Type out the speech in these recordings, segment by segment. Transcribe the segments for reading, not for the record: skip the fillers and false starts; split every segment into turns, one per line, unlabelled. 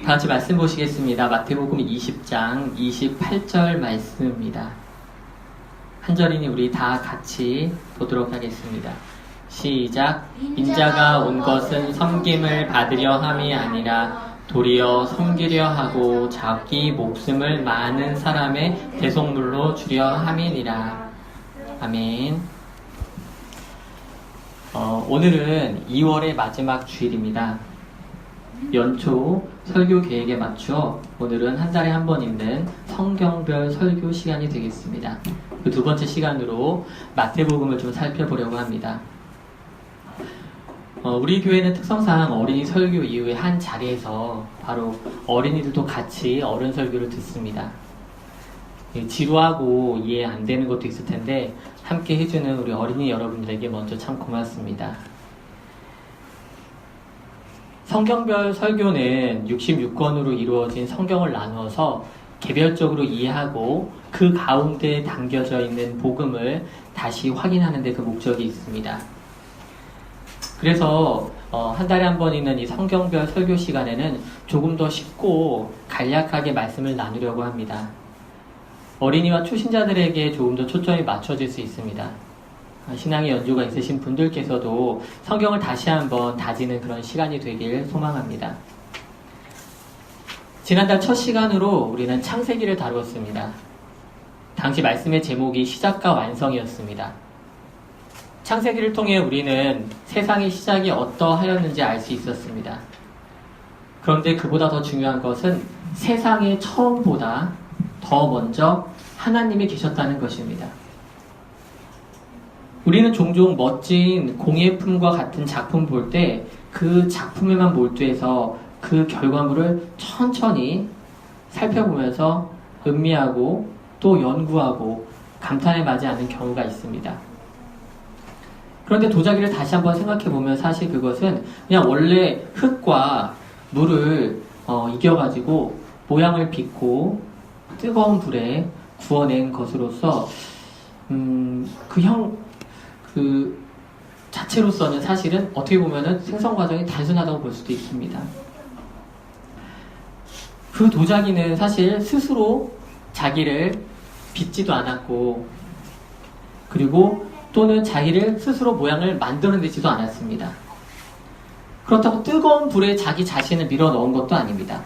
다 같이 말씀 보시겠습니다. 마태복음 20장 28절 말씀입니다. 한 절이니 우리 다 같이 보도록 하겠습니다. 시작. 인자가 온 것은 섬김을 받으려 함이 아니라 도리어 섬기려 하고 자기 목숨을 많은 사람의 대속물로 주려 함이니라. 아멘. 오늘은 2월의 마지막 주일입니다. 연초 설교 계획에 맞추어 오늘은 한 달에 한 번 있는 성경별 설교 시간이 되겠습니다. 그 두 번째 시간으로 마태복음을 좀 살펴보려고 합니다. 우리 교회는 특성상 어린이 설교 이후에 한 자리에서 바로 어린이들도 같이 어른 설교를 듣습니다. 지루하고 이해 안 되는 것도 있을 텐데 함께 해주는 우리 어린이 여러분들에게 먼저 참 고맙습니다. 성경별 설교는 66권으로 이루어진 성경을 나누어서 개별적으로 이해하고 그 가운데 담겨져 있는 복음을 다시 확인하는 데 그 목적이 있습니다. 그래서 한 달에 한 번 있는 이 성경별 설교 시간에는 조금 더 쉽고 간략하게 말씀을 나누려고 합니다. 어린이와 초신자들에게 조금 더 초점이 맞춰질 수 있습니다. 신앙의 연조가 있으신 분들께서도 성경을 다시 한번 다지는 그런 시간이 되길 소망합니다. 지난달 첫 시간으로 우리는 창세기를 다루었습니다. 당시 말씀의 제목이 시작과 완성이었습니다. 창세기를 통해 우리는 세상의 시작이 어떠하였는지 알 수 있었습니다. 그런데 그보다 더 중요한 것은 세상의 처음보다 더 먼저 하나님이 계셨다는 것입니다. 우리는 종종 멋진 공예품과 같은 작품 볼 때 그 작품에만 몰두해서 그 결과물을 천천히 살펴보면서 음미하고 또 연구하고 감탄에 맞지 않는 경우가 있습니다. 그런데 도자기를 다시 한번 생각해보면 사실 그것은 그냥 원래 흙과 물을 이겨가지고 모양을 빚고 뜨거운 불에 구워낸 것으로서 그 자체로서는 사실은 어떻게 보면은 생성 과정이 단순하다고 볼 수도 있습니다. 그 도자기는 사실 스스로 자기를 빚지도 않았고, 그리고 또는 자기를 스스로 모양을 만들어내지도 않았습니다. 그렇다고 뜨거운 불에 자기 자신을 밀어 넣은 것도 아닙니다.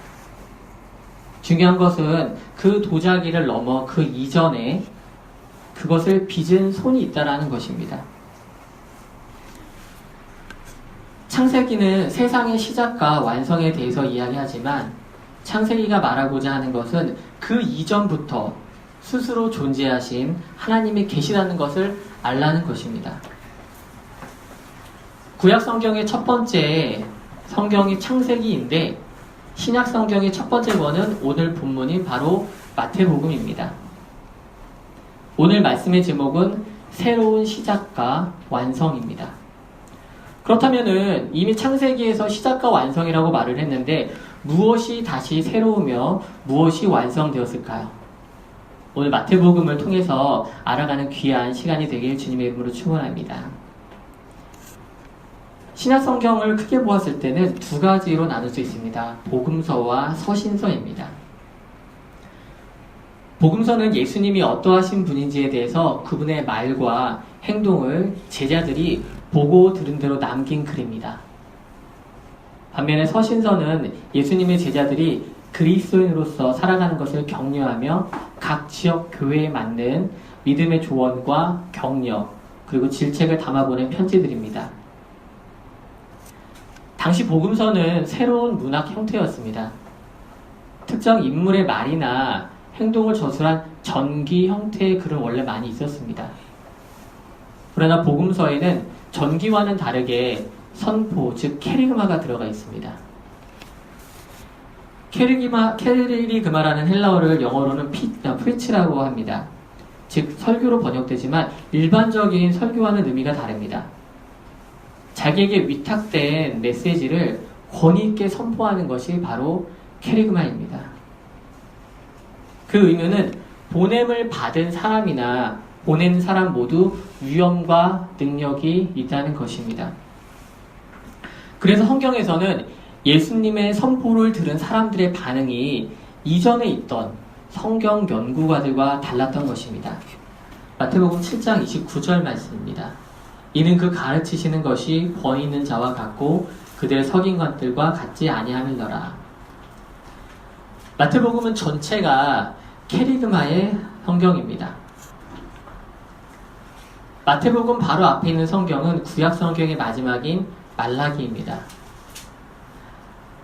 중요한 것은 그 도자기를 넘어 그 이전에 그것을 빚은 손이 있다라는 것입니다. 창세기는 세상의 시작과 완성에 대해서 이야기하지만 창세기가 말하고자 하는 것은 그 이전부터 스스로 존재하신 하나님이 계시다는 것을 알라는 것입니다. 구약 성경의 첫 번째 성경이 창세기인데 신약 성경의 첫 번째 권은 오늘 본문인 바로 마태복음입니다. 오늘 말씀의 제목은 새로운 시작과 완성입니다. 그렇다면은 이미 창세기에서 시작과 완성이라고 말을 했는데 무엇이 다시 새로우며 무엇이 완성되었을까요? 오늘 마태복음을 통해서 알아가는 귀한 시간이 되길 주님의 이름으로 축원합니다. 신약 성경을 크게 보았을 때는 두 가지로 나눌 수 있습니다. 복음서와 서신서입니다. 복음서는 예수님이 어떠하신 분인지에 대해서 그분의 말과 행동을 제자들이 보고 들은 대로 남긴 글입니다. 반면에 서신서는 예수님의 제자들이 그리스도인으로서 살아가는 것을 격려하며 각 지역 교회에 맞는 믿음의 조언과 격려, 그리고 질책을 담아보낸 편지들입니다. 당시 복음서는 새로운 문학 형태였습니다. 특정 인물의 말이나 행동을 저술한 전기 형태의 글은 원래 많이 있었습니다. 그러나 복음서에는 전기와는 다르게 선포, 즉 케리그마가 들어가 있습니다. 케리그마라는 헬라어를 영어로는 프리치라고 합니다. 즉 설교로 번역되지만 일반적인 설교와는 의미가 다릅니다. 자기에게 위탁된 메시지를 권위 있게 선포하는 것이 바로 케리그마입니다. 그 의미는 보냄을 받은 사람이나 보낸 사람 모두 위엄과 능력이 있다는 것입니다. 그래서 성경에서는 예수님의 선포를 들은 사람들의 반응이 이전에 있던 성경 연구가들과 달랐던 것입니다. 마태복음 7장 29절 말씀입니다. 이는 그 가르치시는 것이 권위 있는 자와 같고 그들의 석인 것들과 같지 아니함이더라. 마태복음은 전체가 캐리그마의 성경입니다. 마태복음 바로 앞에 있는 성경은 구약 성경의 마지막인 말라기입니다.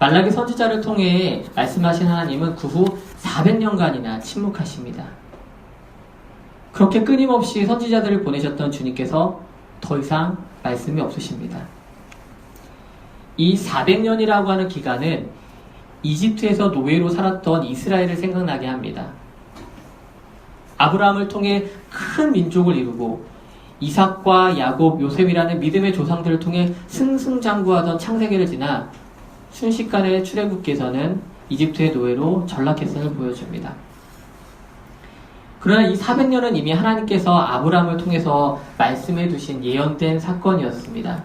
말라기 선지자를 통해 말씀하신 하나님은 그 후 400년간이나 침묵하십니다. 그렇게 끊임없이 선지자들을 보내셨던 주님께서 더 이상 말씀이 없으십니다. 이 400년이라고 하는 기간은 이집트에서 노예로 살았던 이스라엘을 생각나게 합니다. 아브라함을 통해 큰 민족을 이루고 이삭과 야곱, 요셉이라는 믿음의 조상들을 통해 승승장구하던 창세기를 지나 순식간에 출애굽기에서는 이집트의 노예로 전락했음을 보여줍니다. 그러나 이 400년은 이미 하나님께서 아브라함을 통해서 말씀해 두신 예언된 사건이었습니다.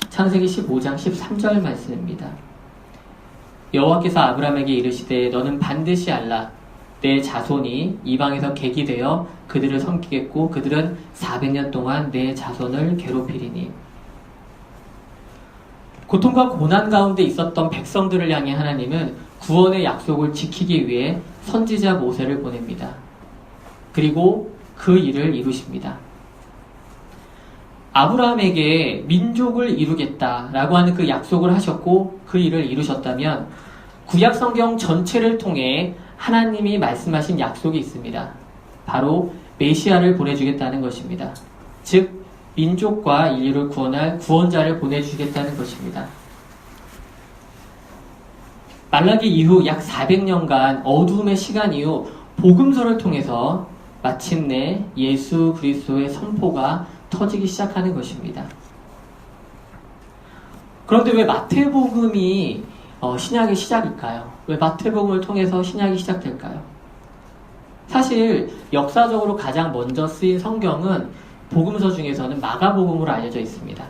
창세기 15장 13절 말씀입니다. 여호와께서 아브라함에게 이르시되 너는 반드시 알라 내 자손이 이방에서 객이 되어 그들을 섬기겠고 그들은 400년 동안 내 자손을 괴롭히리니. 고통과 고난 가운데 있었던 백성들을 향해 하나님은 구원의 약속을 지키기 위해 선지자 모세를 보냅니다. 그리고 그 일을 이루십니다. 아브라함에게 민족을 이루겠다라고 하는 그 약속을 하셨고 그 일을 이루셨다면 구약 성경 전체를 통해 하나님이 말씀하신 약속이 있습니다. 바로 메시아를 보내주겠다는 것입니다. 즉 민족과 인류를 구원할 구원자를 보내주시겠다는 것입니다. 말라기 이후 약 400년간 어두움의 시간 이후 복음서를 통해서 마침내 예수 그리스도의 선포가 터지기 시작하는 것입니다. 그런데 왜 마태복음이 신약의 시작일까요? 왜 마태복음을 통해서 신약이 시작될까요? 사실 역사적으로 가장 먼저 쓰인 성경은 복음서 중에서는 마가복음으로 알려져 있습니다.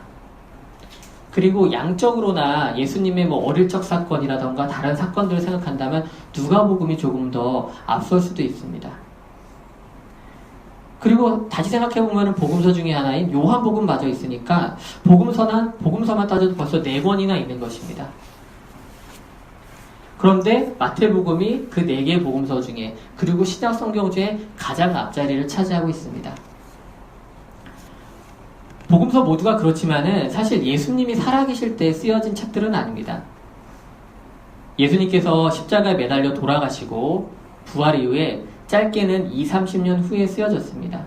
그리고 양적으로나 예수님의 어릴 적 사건이라던가 다른 사건들을 생각한다면 누가복음이 조금 더 앞설 수도 있습니다. 그리고 다시 생각해보면 복음서 중에 하나인 요한복음마저 있으니까 복음서만 따져도 벌써 4권이나 있는 것입니다. 그런데 마태복음이 그 4개의 복음서 중에 그리고 신약 성경 중에 가장 앞자리를 차지하고 있습니다. 복음서 모두가 그렇지만은 사실 예수님이 살아계실 때 쓰여진 책들은 아닙니다. 예수님께서 십자가에 매달려 돌아가시고 부활 이후에 짧게는 20-30년 후에 쓰여졌습니다.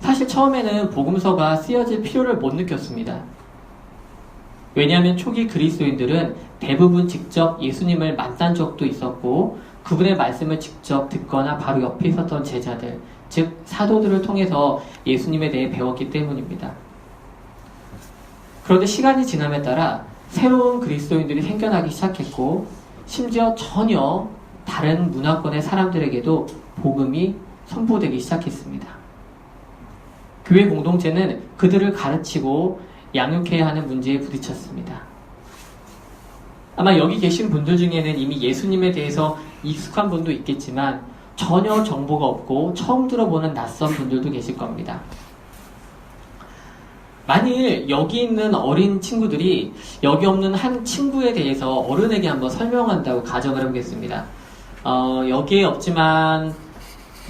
사실 처음에는 복음서가 쓰여질 필요를 못 느꼈습니다. 왜냐하면 초기 그리스도인들은 대부분 직접 예수님을 만난 적도 있었고 그분의 말씀을 직접 듣거나 바로 옆에 있었던 제자들, 즉 사도들을 통해서 예수님에 대해 배웠기 때문입니다. 그런데 시간이 지남에 따라 새로운 그리스도인들이 생겨나기 시작했고 심지어 전혀 다른 문화권의 사람들에게도 복음이 선포되기 시작했습니다. 교회 공동체는 그들을 가르치고 양육해야 하는 문제에 부딪혔습니다. 아마 여기 계신 분들 중에는 이미 예수님에 대해서 익숙한 분도 있겠지만 전혀 정보가 없고 처음 들어보는 낯선 분들도 계실 겁니다. 만일 여기 있는 어린 친구들이 여기 없는 한 친구에 대해서 어른에게 한번 설명한다고 가정을 해보겠습니다. 여기에 없지만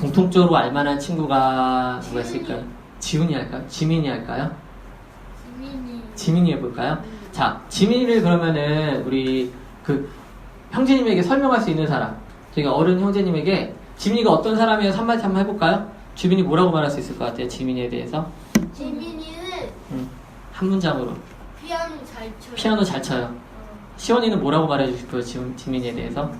공통적으로 알만한 친구가 누가 있을까요? 지훈이 할까요? 지민이 할까요? 지민이 해볼까요? 자, 지민이를 그러면은 우리 그 형제님에게 설명할 수 있는 사람, 저희가 어른 형제님에게 지민이가 어떤 사람이에요? 한마디 한번 해볼까요? 주민이 뭐라고 말할 수 있을 것 같아요? 지민이에 대해서?
지민이는
한 문장으로 피아노 잘 쳐요. 시원이는 뭐라고 말해주고 싶어요? 지민이에 대해서?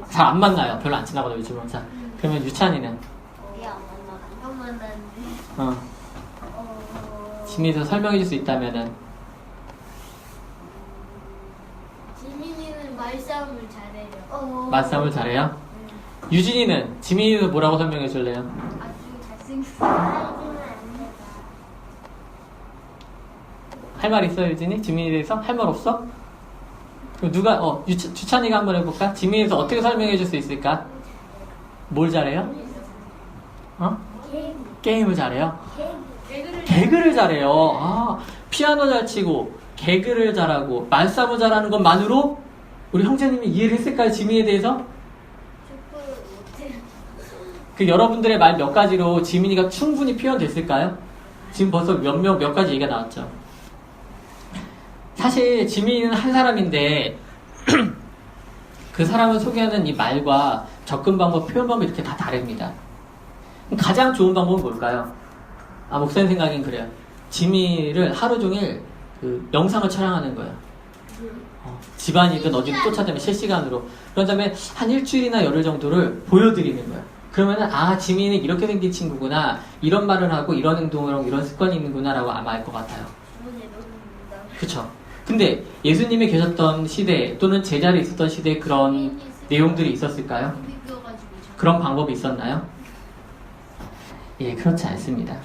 잘 안 만나요. 별로 안 친하거든요, 요즘은. 자, 그러면 유찬이는?
안 만났는데.
지민이에서 설명해줄 수 있다면은?
지민이는 말싸움을 잘해요.
말싸움을 잘해요? 유진이는? 지민이는 뭐라고 설명해줄래요?
아주 잘생겼어요.
할 말 있어, 유진이? 지민이에 대해서? 할 말 없어? 그럼 누가, 주찬이가 한번 해볼까? 지민이에 대해서 어떻게 설명해 줄 수 있을까? 뭘 잘해요? 게임을 잘해요? 개그를 잘해요. 아, 피아노 잘 치고, 개그를 잘하고, 말싸움 잘하는 것만으로 우리 형제님이 이해를 했을까요? 지민이에 대해서? 그 여러분들의 말 몇 가지로 지민이가 충분히 표현됐을까요? 지금 벌써 몇 가지 얘기가 나왔죠. 사실 지민이는 한 사람인데 그 사람을 소개하는 이 말과 접근 방법, 표현 방법이 이렇게 다 다릅니다. 가장 좋은 방법은 뭘까요? 목사님 생각엔 그래요. 지민이를 하루 종일 그 영상을 촬영하는 거예요. 집안이든 어디든 쫓아다니면 실시간으로. 그런 다음에 한 일주일이나 열흘 정도를 보여드리는 거예요. 그러면은 지민이는 이렇게 생긴 친구구나, 이런 말을 하고 이런 행동을 하고 이런 습관이 있는구나 라고 아마 알 것 같아요. 그쵸? 근데 예수님이 계셨던 시대 또는 제자리 있었던 시대에 그런 내용들이 있었을까요? 그런 방법이 있었나요? 예, 그렇지 않습니다.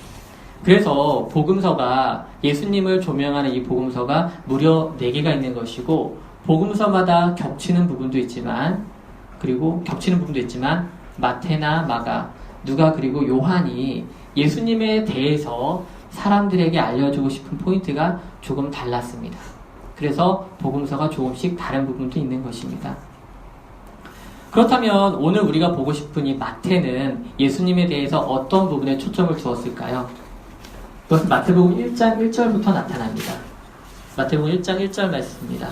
그래서 복음서가, 예수님을 조명하는 이 복음서가 무려 4개가 있는 것이고, 복음서마다 겹치는 부분도 있지만 마태나 마가, 누가 그리고 요한이 예수님에 대해서 사람들에게 알려주고 싶은 포인트가 조금 달랐습니다. 그래서 복음서가 조금씩 다른 부분도 있는 것입니다. 그렇다면 오늘 우리가 보고 싶은 이 마태는 예수님에 대해서 어떤 부분에 초점을 두었을까요? 그것은 마태복음 1장 1절부터 나타납니다. 마태복음 1장 1절 말씀입니다.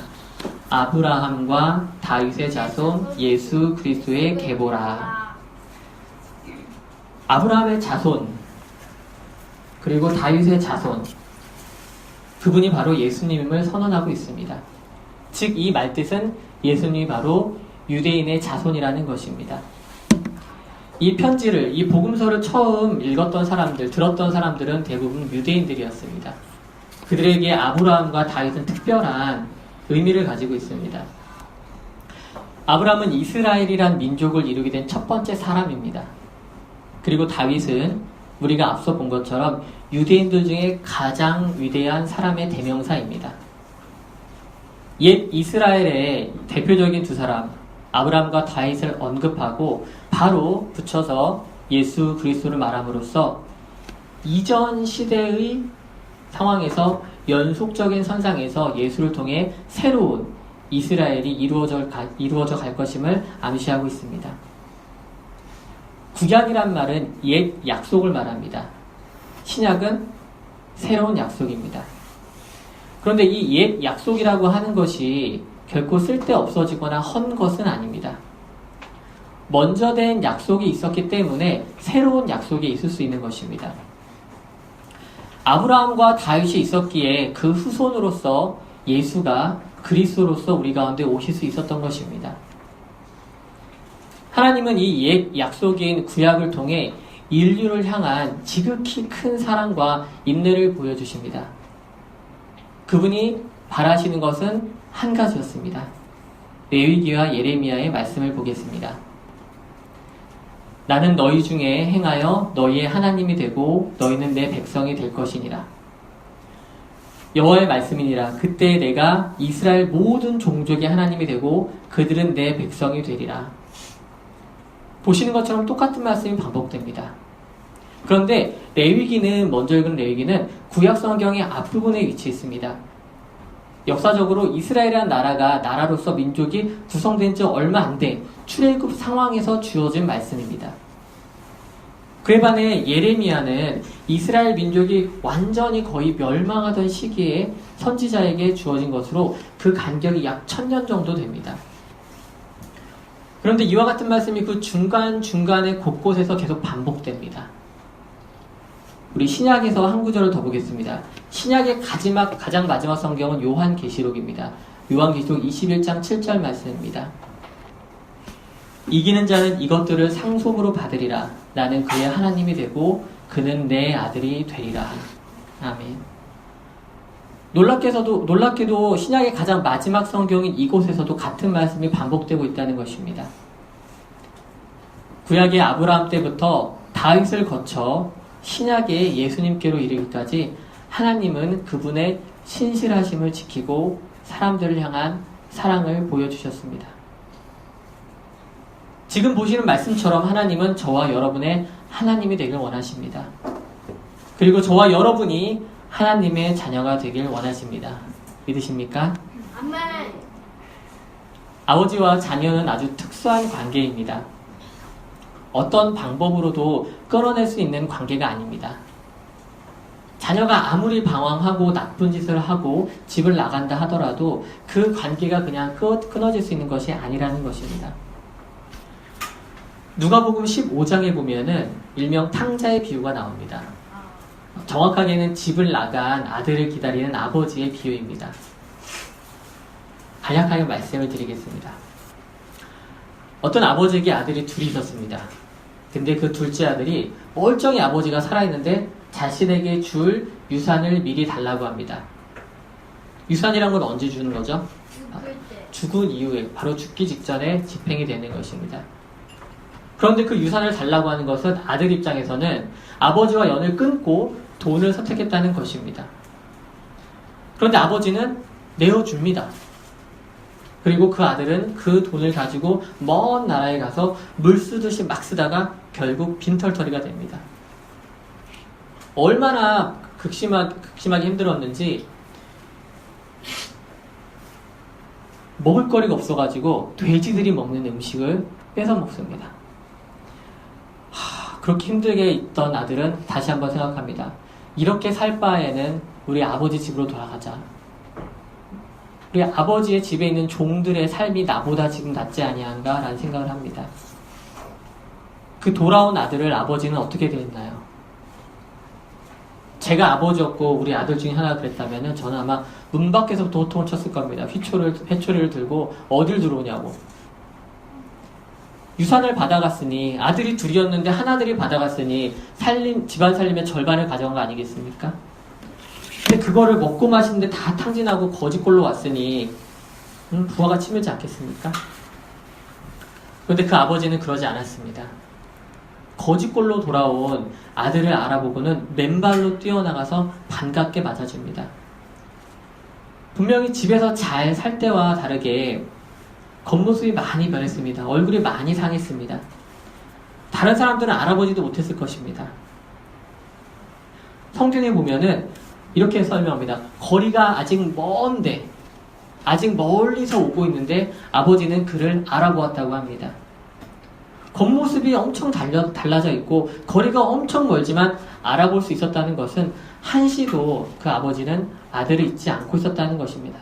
아브라함과 다윗의 자손 예수 그리스도의 계보라. 아브라함의 자손 그리고 다윗의 자손, 그분이 바로 예수님을 선언하고 있습니다. 즉 이 말뜻은 예수님이 바로 유대인의 자손이라는 것입니다. 이 편지를, 이 복음서를 처음 읽었던 사람들, 들었던 사람들은 대부분 유대인들이었습니다. 그들에게 아브라함과 다윗은 특별한 의미를 가지고 있습니다. 아브라함은 이스라엘이란 민족을 이루게 된 첫 번째 사람입니다. 그리고 다윗은 우리가 앞서 본 것처럼 유대인들 중에 가장 위대한 사람의 대명사입니다. 옛 이스라엘의 대표적인 두 사람, 아브라함과 다윗을 언급하고 바로 붙여서 예수 그리스도를 말함으로써 이전 시대의 상황에서 연속적인 선상에서 예수를 통해 새로운 이스라엘이 이루어져 갈 것임을 암시하고 있습니다. 구약이란 말은 옛 약속을 말합니다. 신약은 새로운 약속입니다. 그런데 이 옛 약속이라고 하는 것이 결코 쓸데없어지거나 헛 것은 아닙니다. 먼저 된 약속이 있었기 때문에 새로운 약속이 있을 수 있는 것입니다. 아브라함과 다윗이 있었기에 그 후손으로서 예수가 그리스도로서 우리 가운데 오실 수 있었던 것입니다. 하나님은 이 옛 약속인 구약을 통해 인류를 향한 지극히 큰 사랑과 인내를 보여주십니다. 그분이 바라시는 것은 한 가지였습니다. 레위기와 예레미야의 말씀을 보겠습니다. 나는 너희 중에 행하여 너희의 하나님이 되고 너희는 내 백성이 될 것이니라. 여호와의 말씀이니라. 그때 내가 이스라엘 모든 종족의 하나님이 되고 그들은 내 백성이 되리라. 보시는 것처럼 똑같은 말씀이 반복됩니다. 그런데 레위기는, 먼저 읽은 레위기는 구약 성경의 앞부분에 위치해 있습니다. 역사적으로 이스라엘이라는 나라가 나라로서 민족이 구성된 지 얼마 안 된 출애굽 상황에서 주어진 말씀입니다. 그에 반해 예레미야는 이스라엘 민족이 완전히 거의 멸망하던 시기에 선지자에게 주어진 것으로 그 간격이 약 1000년 정도 됩니다. 그런데 이와 같은 말씀이 그 중간중간에 곳곳에서 계속 반복됩니다. 우리 신약에서 한 구절을 더 보겠습니다. 신약의 가장 마지막 성경은 요한계시록입니다. 요한계시록 21장 7절 말씀입니다. 이기는 자는 이것들을 상속으로 받으리라. 나는 그의 하나님이 되고 그는 내 아들이 되리라. 아멘. 놀랍게도 신약의 가장 마지막 성경인 이곳에서도 같은 말씀이 반복되고 있다는 것입니다. 구약의 아브라함 때부터 다윗을 거쳐 신약의 예수님께로 이르기까지 하나님은 그분의 신실하심을 지키고 사람들을 향한 사랑을 보여주셨습니다. 지금 보시는 말씀처럼 하나님은 저와 여러분의 하나님이 되길 원하십니다. 그리고 저와 여러분이 하나님의 자녀가 되길 원하십니다. 믿으십니까?
아멘.
아버지와 자녀는 아주 특수한 관계입니다. 어떤 방법으로도 끌어낼 수 있는 관계가 아닙니다. 자녀가 아무리 방황하고 나쁜 짓을 하고 집을 나간다 하더라도 그 관계가 그냥 끊어질 수 있는 것이 아니라는 것입니다. 누가복음 15장에 보면은 일명 탕자의 비유가 나옵니다. 정확하게는 집을 나간 아들을 기다리는 아버지의 비유입니다. 간략하게 말씀을 드리겠습니다. 어떤 아버지에게 아들이 둘이 있었습니다. 근데 그 둘째 아들이 멀쩡히 아버지가 살아있는데 자신에게 줄 유산을 미리 달라고 합니다. 유산이란 건 언제 주는 거죠?
죽을 때.
죽은 이후에, 바로 죽기 직전에 집행이 되는 것입니다. 그런데 그 유산을 달라고 하는 것은 아들 입장에서는 아버지와 연을 끊고 돈을 선택했다는 것입니다. 그런데 아버지는 내어줍니다. 그리고 그 아들은 그 돈을 가지고 먼 나라에 가서 물 쓰듯이 막 쓰다가 결국 빈털터리가 됩니다. 얼마나 극심하게 힘들었는지 먹을 거리가 없어가지고 돼지들이 먹는 음식을 뺏어 먹습니다. 그렇게 힘들게 있던 아들은 다시 한번 생각합니다. 이렇게 살 바에는 우리 아버지 집으로 돌아가자. 우리 아버지의 집에 있는 종들의 삶이 나보다 지금 낫지 아니한가 라는 생각을 합니다. 그 돌아온 아들을 아버지는 어떻게 대했나요? 제가 아버지였고 우리 아들 중에 하나가 그랬다면 저는 아마 문 밖에서부터 호통을 쳤을 겁니다. 회초리를 들고 어딜 들어오냐고. 유산을 받아갔으니 아들이 둘이었는데 하나들이 받아갔으니 집안 살림의 절반을 가져간 거 아니겠습니까? 근데 그거를 먹고 마시는데 다 탕진하고 거지꼴로 왔으니 부하가 치밀지 않겠습니까? 그런데 그 아버지는 그러지 않았습니다. 거지꼴로 돌아온 아들을 알아보고는 맨발로 뛰어나가서 반갑게 맞아줍니다. 분명히 집에서 잘 살 때와 다르게 겉모습이 많이 변했습니다. 얼굴이 많이 상했습니다. 다른 사람들은 알아보지도 못했을 것입니다. 성경에 보면은 이렇게 설명합니다. 거리가 아직 먼데, 아직 멀리서 오고 있는데 아버지는 그를 알아보았다고 합니다. 겉모습이 엄청 달라져 있고 거리가 엄청 멀지만 알아볼 수 있었다는 것은 한시도 그 아버지는 아들을 잊지 않고 있었다는 것입니다.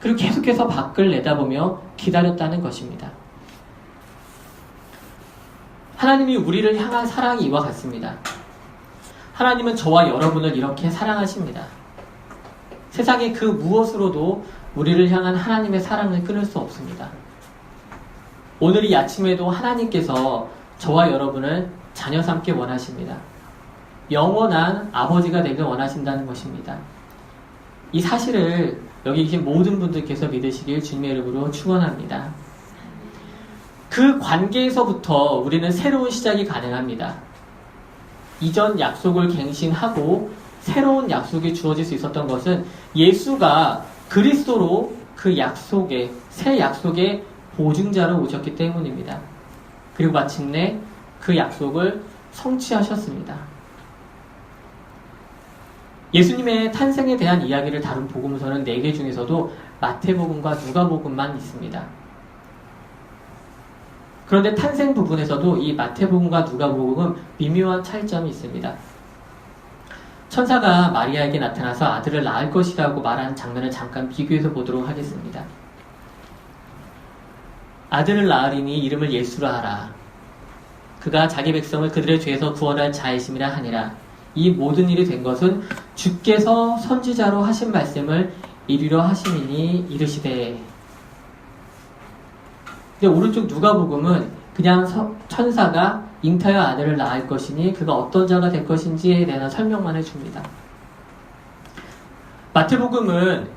그리고 계속해서 밖을 내다보며 기다렸다는 것입니다. 하나님이 우리를 향한 사랑이 이와 같습니다. 하나님은 저와 여러분을 이렇게 사랑하십니다. 세상의 그 무엇으로도 우리를 향한 하나님의 사랑을 끊을 수 없습니다. 오늘 이 아침에도 하나님께서 저와 여러분을 자녀 삼기 원하십니다. 영원한 아버지가 되길 원하신다는 것입니다. 이 사실을 여기 계신 모든 분들께서 믿으시길 주님의 이름으로 축원합니다. 그 관계에서부터 우리는 새로운 시작이 가능합니다. 이전 약속을 갱신하고 새로운 약속이 주어질 수 있었던 것은 예수가 그리스도로 그 약속의, 새 약속의 보증자로 오셨기 때문입니다. 그리고 마침내 그 약속을 성취하셨습니다. 예수님의 탄생에 대한 이야기를 다룬 복음서는 4개 중에서도 마태복음과 누가복음만 있습니다. 그런데 탄생 부분에서도 이 마태복음과 누가복음은 미묘한 차이점이 있습니다. 천사가 마리아에게 나타나서 아들을 낳을 것이라고 말한 장면을 잠깐 비교해서 보도록 하겠습니다. 아들을 낳으리니 이름을 예수라 하라. 그가 자기 백성을 그들의 죄에서 구원할 자이심이라 하니라. 이 모든 일이 된 것은 주께서 선지자로 하신 말씀을 이루려 하심이니 이르시되. 근데 오른쪽 누가복음은 그냥 천사가 잉타여 아들을 낳을 것이니 그가 어떤 자가 될 것인지에 대한 설명만 해줍니다. 마태복음은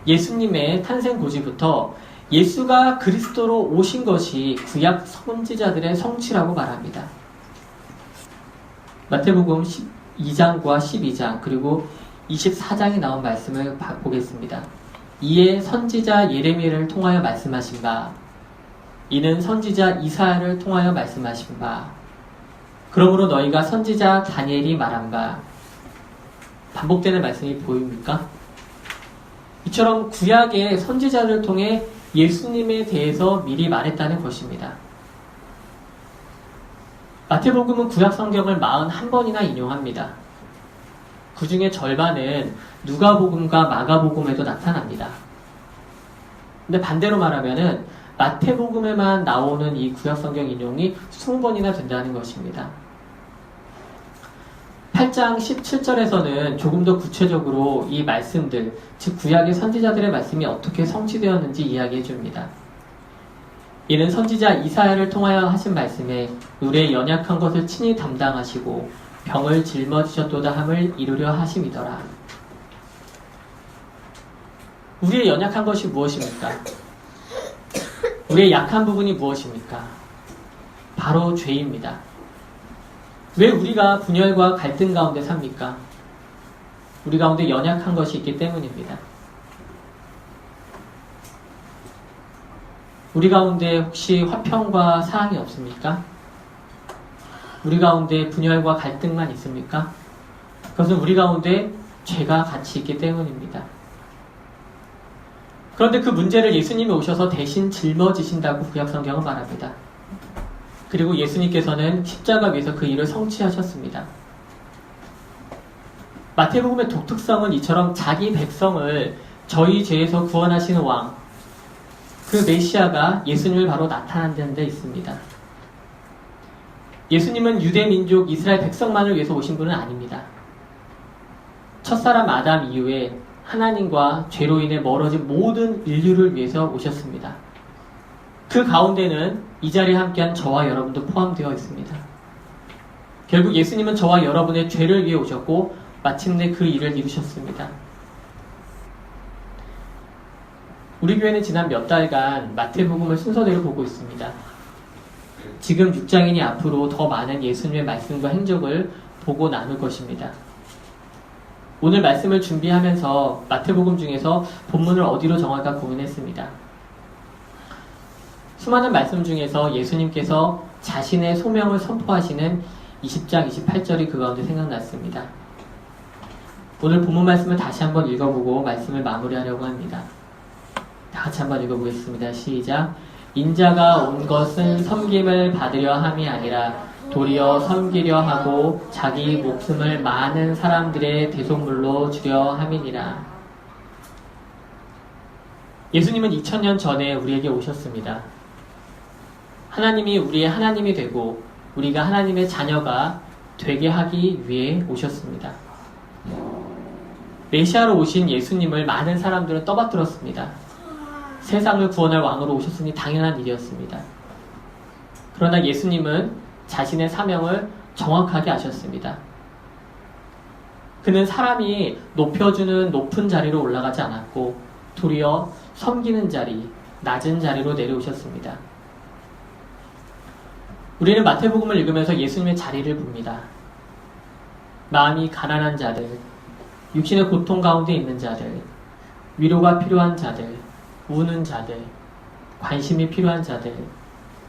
예수님의 탄생 고지부터 예수가 그리스도로 오신 것이 구약 선지자들의 성취라고 말합니다. 마태복음 2장과 12장 그리고 24장에 나온 말씀을 보겠습니다. 이에 선지자 예레미야를 통하여 말씀하신 바, 이는 선지자 이사야를 통하여 말씀하신 바, 그러므로 너희가 선지자 다니엘이 말한 바. 반복되는 말씀이 보입니까? 이처럼 구약의 선지자를 통해 예수님에 대해서 미리 말했다는 것입니다. 마태복음은 구약 성경을 41번이나 인용합니다. 그 중에 절반은 누가복음과 마가복음에도 나타납니다. 근데 반대로 말하면은 마태복음에만 나오는 이 구약 성경 인용이 20번이나 된다는 것입니다. 8장 17절에서는 조금 더 구체적으로 이 말씀들, 즉 구약의 선지자들의 말씀이 어떻게 성취되었는지 이야기해 줍니다. 이는 선지자 이사야를 통하여 하신 말씀에 우리의 연약한 것을 친히 담당하시고 병을 짊어지셨도다 함을 이루려 하심이더라. 우리의 연약한 것이 무엇입니까? 우리의 약한 부분이 무엇입니까? 바로 죄입니다. 왜 우리가 분열과 갈등 가운데 삽니까? 우리 가운데 연약한 것이 있기 때문입니다. 우리 가운데 혹시 화평과 사랑이 없습니까? 우리 가운데 분열과 갈등만 있습니까? 그것은 우리 가운데 죄가 같이 있기 때문입니다. 그런데 그 문제를 예수님이 오셔서 대신 짊어지신다고 구약성경은 말합니다. 그리고 예수님께서는 십자가 위에서 그 일을 성취하셨습니다. 마태복음의 독특성은 이처럼 자기 백성을 저희 죄에서 구원하시는 왕, 그 메시아가 예수님을 바로 나타난 데 있습니다. 예수님은 유대민족 이스라엘 백성만을 위해서 오신 분은 아닙니다. 첫사람 아담 이후에 하나님과 죄로 인해 멀어진 모든 인류를 위해서 오셨습니다. 그 가운데는 이 자리에 함께한 저와 여러분도 포함되어 있습니다. 결국 예수님은 저와 여러분의 죄를 위해 오셨고 마침내 그 일을 이루셨습니다. 우리 교회는 지난 몇 달간 마태복음을 순서대로 보고 있습니다. 지금 6장이니 앞으로 더 많은 예수님의 말씀과 행적을 보고 나눌 것입니다. 오늘 말씀을 준비하면서 마태복음 중에서 본문을 어디로 정할까 고민했습니다. 수많은 말씀 중에서 예수님께서 자신의 소명을 선포하시는 20장 28절이 그 가운데 생각났습니다. 오늘 본문 말씀을 다시 한번 읽어보고 말씀을 마무리하려고 합니다. 다 같이 한번 읽어보겠습니다. 시작. 인자가 온 것은 섬김을 받으려 함이 아니라 도리어 섬기려 하고 자기 목숨을 많은 사람들의 대속물로 주려 함이니라. 예수님은 2000년 전에 우리에게 오셨습니다. 하나님이 우리의 하나님이 되고 우리가 하나님의 자녀가 되게 하기 위해 오셨습니다. 메시아로 오신 예수님을 많은 사람들은 떠받들었습니다. 세상을 구원할 왕으로 오셨으니 당연한 일이었습니다. 그러나 예수님은 자신의 사명을 정확하게 아셨습니다. 그는 사람이 높여주는 높은 자리로 올라가지 않았고 도리어 섬기는 자리, 낮은 자리로 내려오셨습니다. 우리는 마태복음을 읽으면서 예수님의 자리를 봅니다. 마음이 가난한 자들, 육신의 고통 가운데 있는 자들, 위로가 필요한 자들, 우는 자들, 관심이 필요한 자들,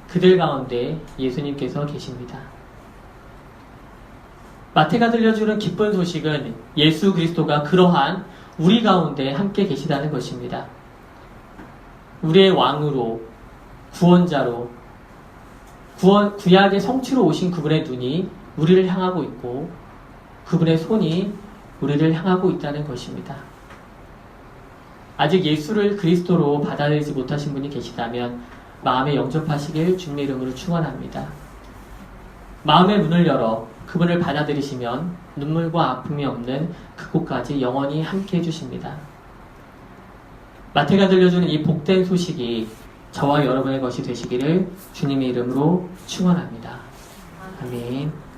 그들 가운데 예수님께서 계십니다. 마태가 들려주는 기쁜 소식은 예수 그리스도가 그러한 우리 가운데 함께 계시다는 것입니다. 우리의 왕으로, 구원자로, 구약의 성취로 오신 그분의 눈이 우리를 향하고 있고 그분의 손이 우리를 향하고 있다는 것입니다. 아직 예수를 그리스도로 받아들이지 못하신 분이 계시다면 마음에 영접하시길 주님의 이름으로 축원합니다. 마음의 문을 열어 그분을 받아들이시면 눈물과 아픔이 없는 그곳까지 영원히 함께 해주십니다. 마태가 들려주는 이 복된 소식이 저와 여러분의 것이 되시기를 주님의 이름으로 축원합니다. 아멘.